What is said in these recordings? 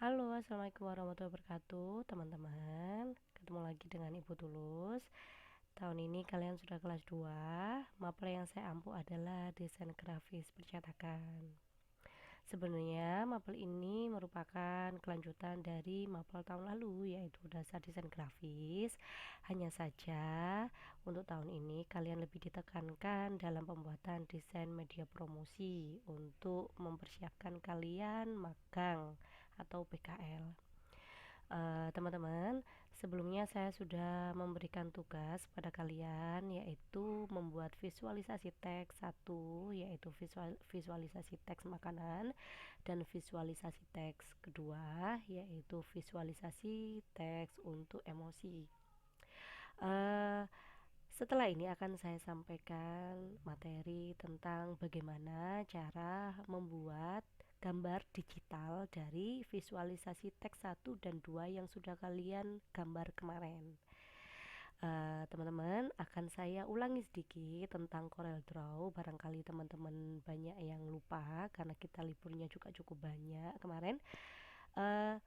Halo, assalamualaikum warahmatullahi wabarakatuh, teman-teman. Ketemu lagi dengan Ibu Tulus. Tahun ini kalian sudah kelas 2. Mapel yang saya ampu adalah desain grafis percetakan. Sebenarnya mapel ini merupakan kelanjutan dari mapel tahun lalu, yaitu dasar desain grafis. Hanya saja untuk tahun ini kalian lebih ditekankan dalam pembuatan desain media promosi untuk mempersiapkan kalian magang atau PKL. Teman-teman, sebelumnya saya sudah memberikan tugas pada kalian, yaitu membuat visualisasi teks satu, yaitu visualisasi teks makanan, dan visualisasi teks kedua, yaitu visualisasi teks untuk emosi. Uh, Setelah ini akan saya sampaikan materi tentang bagaimana cara membuat gambar digital dari visualisasi teks satu dan 2 yang sudah kalian gambar kemarin. Teman-teman, akan saya ulangi sedikit tentang Corel Draw. Barangkali teman-teman banyak yang lupa karena kita liburnya juga cukup banyak kemarin. Uh,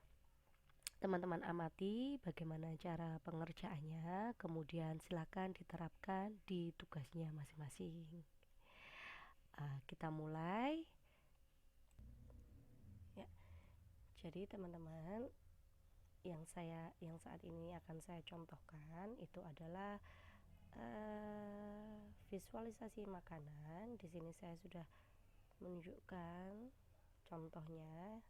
Teman-teman amati bagaimana cara pengerjaannya, kemudian silakan diterapkan di tugasnya masing-masing. Kita mulai. Ya, jadi teman-teman, yang saat ini akan saya contohkan itu adalah visualisasi makanan. Di sini saya sudah menunjukkan contohnya,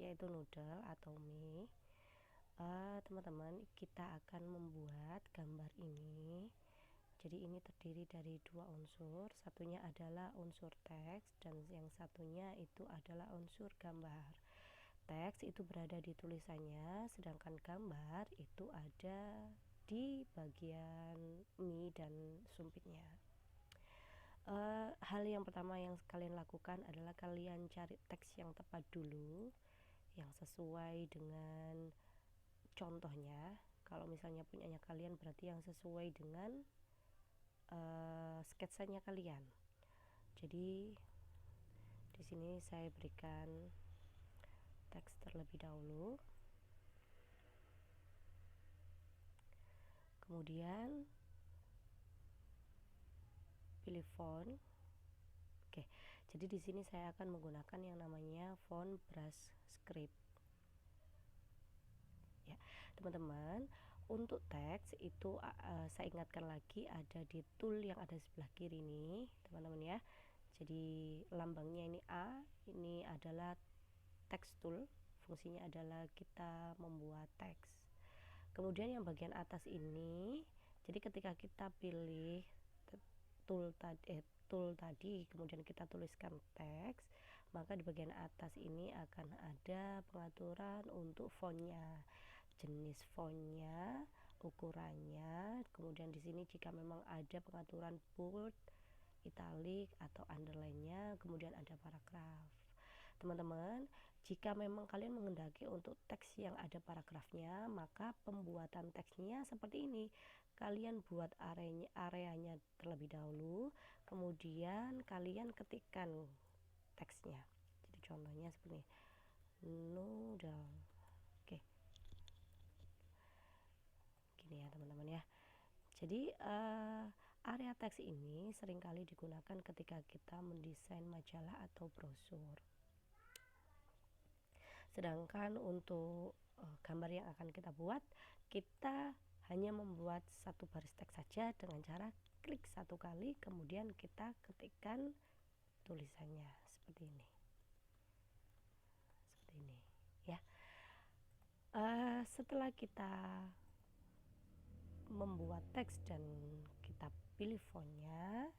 yaitu noodle atau mie. Teman-teman, kita akan membuat gambar ini. Jadi ini terdiri dari dua unsur, satunya adalah unsur teks dan yang satunya itu adalah unsur gambar. Teks itu berada di tulisannya, sedangkan gambar itu ada di bagian mie dan sumpitnya. Hal yang pertama yang kalian lakukan adalah kalian cari teks yang tepat dulu, yang sesuai dengan contohnya. Kalau misalnya punyanya kalian berarti yang sesuai dengan sketsanya kalian. Jadi di sini saya berikan teks terlebih dahulu. Kemudian pilih font. Oke. Jadi di sini saya akan menggunakan yang namanya font brush script. Ya, teman-teman, untuk teks itu saya ingatkan lagi ada di tool yang ada di sebelah kiri ini, teman-teman ya. Jadi lambangnya ini A, ini adalah text tool, fungsinya adalah kita membuat teks. Kemudian yang bagian atas ini, jadi ketika kita pilih tool tadi, kemudian kita tuliskan teks, maka di bagian atas ini akan ada pengaturan untuk fontnya, jenis fontnya, ukurannya. Kemudian di sini jika memang ada pengaturan bold, italic atau underline-nya, kemudian ada paragraf. Teman-teman, jika memang kalian menghendaki untuk teks yang ada paragrafnya, maka pembuatan teksnya seperti ini. Kalian buat areanya terlebih dahulu, kemudian kalian ketikkan teksnya. Jadi contohnya seperti noodle. Oke. Gini ya teman-teman ya. Jadi area teks ini seringkali digunakan ketika kita mendesain majalah atau brosur. Sedangkan untuk gambar yang akan kita buat, kita hanya membuat satu baris teks saja dengan cara klik satu kali, kemudian kita ketikkan tulisannya seperti ini, ya. Setelah kita membuat teks dan kita pilih fontnya,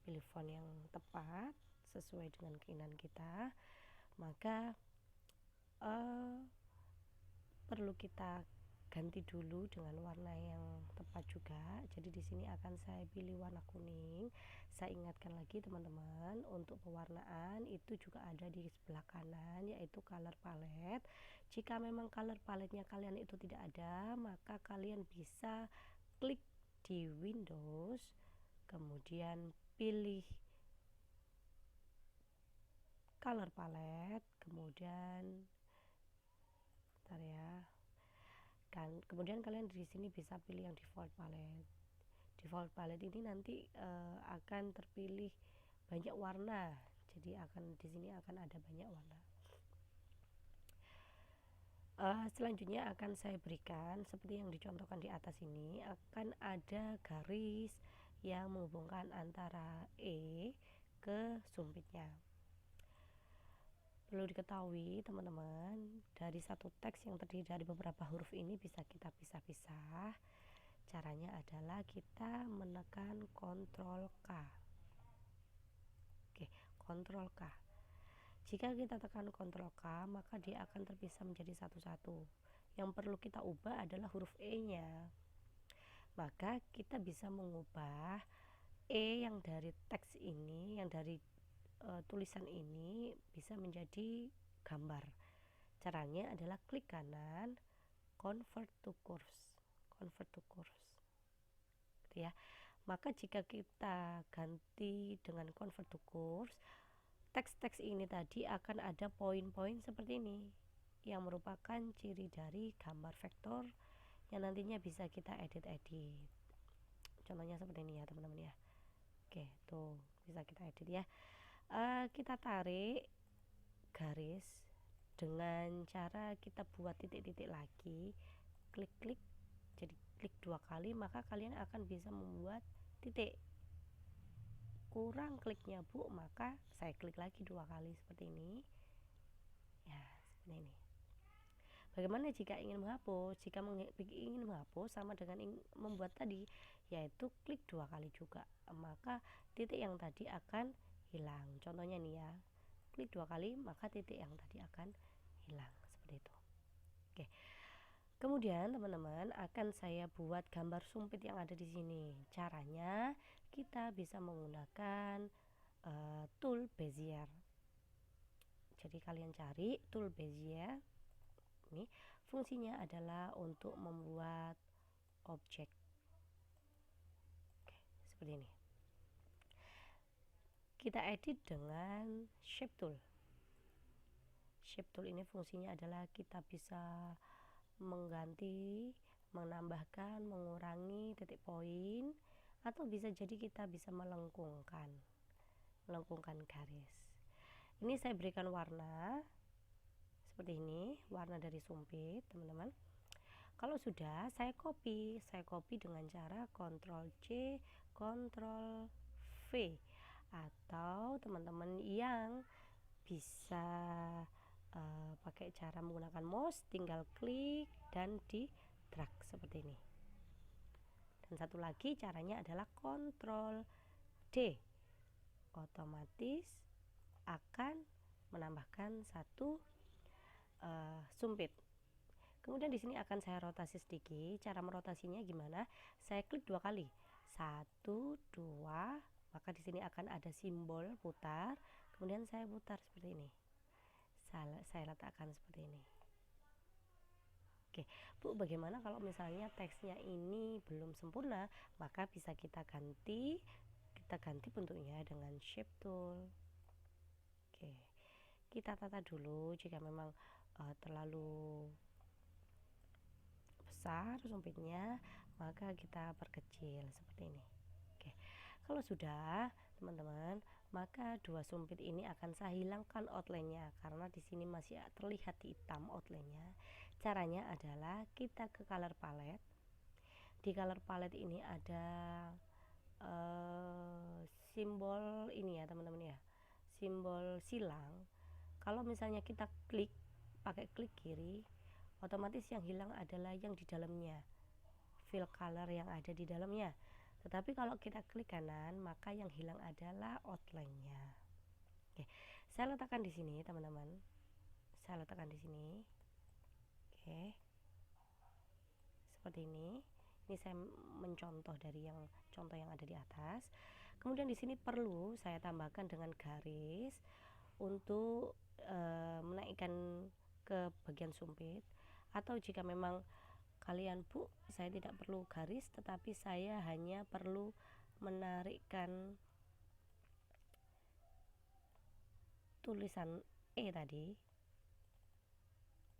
pilih font yang tepat sesuai dengan keinginan kita, maka perlu kita ganti dulu dengan warna yang tepat juga. Jadi di sini akan saya pilih warna kuning. Saya ingatkan lagi teman-teman, untuk pewarnaan itu juga ada di sebelah kanan, yaitu color palette. Jika memang color palette-nya kalian itu tidak ada, maka kalian bisa klik di Windows, kemudian pilih color palette, kemudian bentar ya. Kemudian kalian di sini bisa pilih yang default palette. Default palette ini nanti akan terpilih banyak warna. Jadi di sini akan ada banyak warna. Selanjutnya akan saya berikan seperti yang dicontohkan di atas ini, akan ada garis yang menghubungkan antara E ke sumpitnya. Perlu diketahui teman-teman, dari satu teks yang terdiri dari beberapa huruf ini bisa kita pisah-pisah. Caranya adalah kita menekan Ctrl K. Oke, Ctrl K. Jika kita tekan Ctrl K, maka dia akan terpisah menjadi satu-satu. Yang perlu kita ubah adalah huruf E-nya. Maka kita bisa mengubah E yang dari teks ini, yang dari tulisan ini bisa menjadi gambar. Caranya adalah klik kanan, convert to curves. Gitu ya. Maka jika kita ganti dengan convert to curves, teks-teks ini tadi akan ada poin-poin seperti ini yang merupakan ciri dari gambar vektor yang nantinya bisa kita edit-edit. Contohnya seperti ini ya teman-teman ya. Oke, tuh bisa kita edit ya. Kita tarik garis dengan cara kita buat titik-titik lagi, klik-klik, jadi klik 2 kali, maka kalian akan bisa membuat titik. Kurang kliknya Bu, maka saya klik lagi 2 kali seperti ini ya, seperti ini. Bagaimana jika ingin menghapus? Jika ingin menghapus sama dengan membuat tadi, yaitu klik 2 kali juga, maka titik yang tadi akan hilang. Contohnya nih ya, klik 2 kali maka titik yang tadi akan hilang, seperti itu. Oke. Kemudian teman-teman akan saya buat gambar sumpit yang ada di sini. Caranya kita bisa menggunakan tool Bezier. Jadi kalian cari tool Bezier. Ini fungsinya adalah untuk membuat objek. Oke, seperti ini. Kita edit dengan shape tool. Shape tool ini fungsinya adalah kita bisa mengganti, menambahkan, mengurangi titik poin, atau bisa jadi kita bisa melengkungkan garis. Ini saya berikan warna seperti ini, warna dari sumpit teman-teman. Kalau sudah, saya copy dengan cara Ctrl C, Ctrl V, atau teman-teman yang bisa pakai cara menggunakan mouse, tinggal klik dan di drag seperti ini. Dan satu lagi caranya adalah Ctrl D, otomatis akan menambahkan satu sumpit. Kemudian di sini akan saya rotasi sedikit. Cara merotasinya gimana? Saya klik 2 kali, 1, 2, maka di sini akan ada simbol putar. Kemudian saya putar seperti ini. Saya letakkan seperti ini. Oke, Bu, bagaimana kalau misalnya teksnya ini belum sempurna? Maka bisa kita ganti bentuknya dengan shape tool. Oke, kita tata dulu. Jika memang terlalu besar sumpitnya, maka kita perkecil seperti ini. Oke, kalau sudah teman-teman, maka 2 sumpit ini akan saya hilangkan outline-nya karena di sini masih terlihat hitam outline-nya. Caranya adalah kita ke color palette. Di color palette ini ada simbol ini ya teman-teman ya, simbol silang. Kalau misalnya kita klik pakai klik kiri, otomatis yang hilang adalah yang di dalamnya, fill color yang ada di dalamnya. Tetapi kalau kita klik kanan, maka yang hilang adalah outline-nya. Oke, saya letakkan di sini, teman-teman. Saya letakkan di sini. Oke. Seperti ini. Ini saya mencontoh dari contoh yang ada di atas. Kemudian di sini perlu saya tambahkan dengan garis untuk menaikkan ke bagian sumpit. Atau jika memang kalian, Bu, saya tidak perlu garis, tetapi saya hanya perlu menarikkan tulisan E tadi,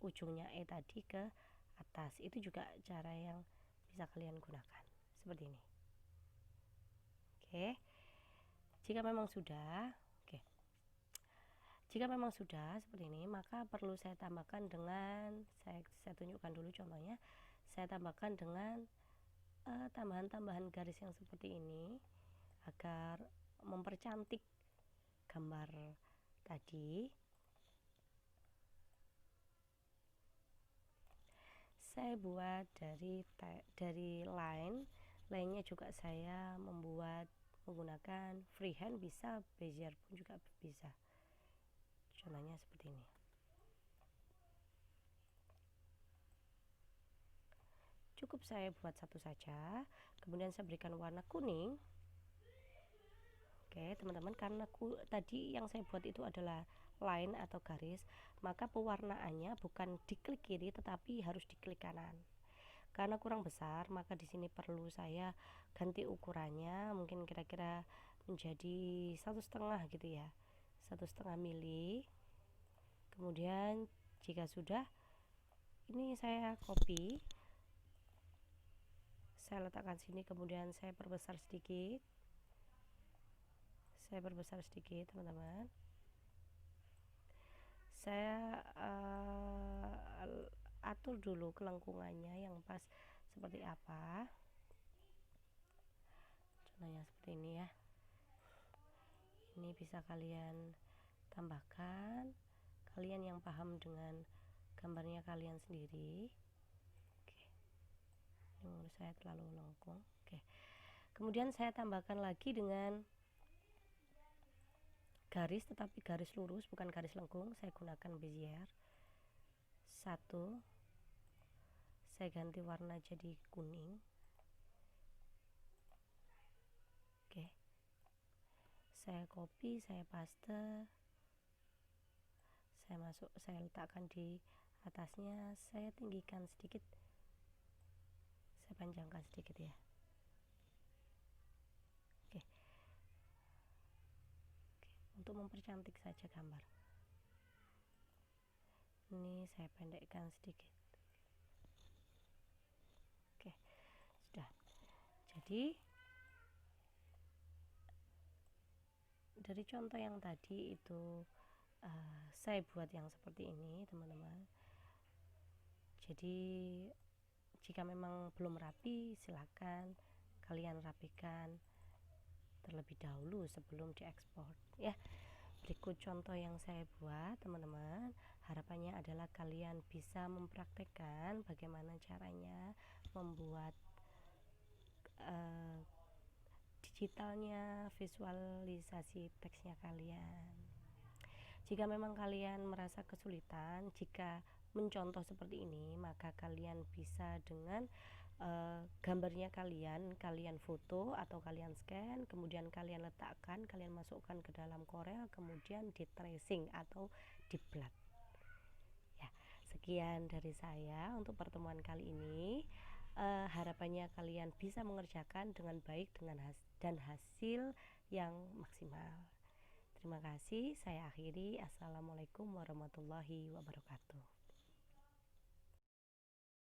ujungnya E tadi ke atas. Itu juga cara yang bisa kalian gunakan seperti ini. Oke. Jika memang sudah seperti ini, maka perlu saya tambahkan dengan saya tunjukkan dulu contohnya. Saya tambahkan dengan tambahan-tambahan garis yang seperti ini agar mempercantik gambar tadi. Saya buat dari line-nya juga saya membuat menggunakan freehand, bisa Bezier pun juga bisa. Contohnya seperti ini. Cukup saya buat satu saja, kemudian saya berikan warna kuning. Oke teman-teman, karena tadi yang saya buat itu adalah line atau garis, maka pewarnaannya bukan diklik kiri tetapi harus diklik kanan. Karena kurang besar, maka di sini perlu saya ganti ukurannya, mungkin kira-kira menjadi 1,5 gitu ya, 1,5 mili. Kemudian jika sudah, ini saya copy, saya letakkan sini, kemudian saya perbesar sedikit, teman-teman. Saya atur dulu kelengkungannya yang pas seperti apa. Contohnya seperti ini ya. Ini bisa kalian tambahkan, kalian yang paham dengan gambarnya kalian sendiri. Oke. Ini menurut saya terlalu lengkung. Oke. Kemudian saya tambahkan lagi dengan garis, tetapi garis lurus, bukan garis lengkung. Saya gunakan Bezier. 1, saya ganti warna jadi kuning. Oke. Saya copy, saya paste, saya letakkan di atasnya, saya tinggikan sedikit, saya panjangkan sedikit ya. Oke. Untuk mempercantik saja gambar. Ini saya pendekkan sedikit. Oke, sudah. Jadi dari contoh yang tadi itu saya buat yang seperti ini, teman-teman. Jadi jika memang belum rapi, silakan kalian rapikan terlebih dahulu sebelum diekspor ya. Berikut contoh yang saya buat, teman-teman. Harapannya adalah kalian bisa mempraktekkan bagaimana caranya membuat digitalnya, visualisasi teksnya kalian. Jika memang kalian merasa kesulitan jika mencontoh seperti ini, maka kalian bisa dengan gambarnya kalian foto atau kalian scan, kemudian kalian letakkan, kalian masukkan ke dalam Corel, kemudian di tracing atau di blot ya. Sekian dari saya untuk pertemuan kali ini. Harapannya kalian bisa mengerjakan dengan baik dan hasil yang maksimal. Terima kasih, saya akhiri. Assalamualaikum warahmatullahi wabarakatuh.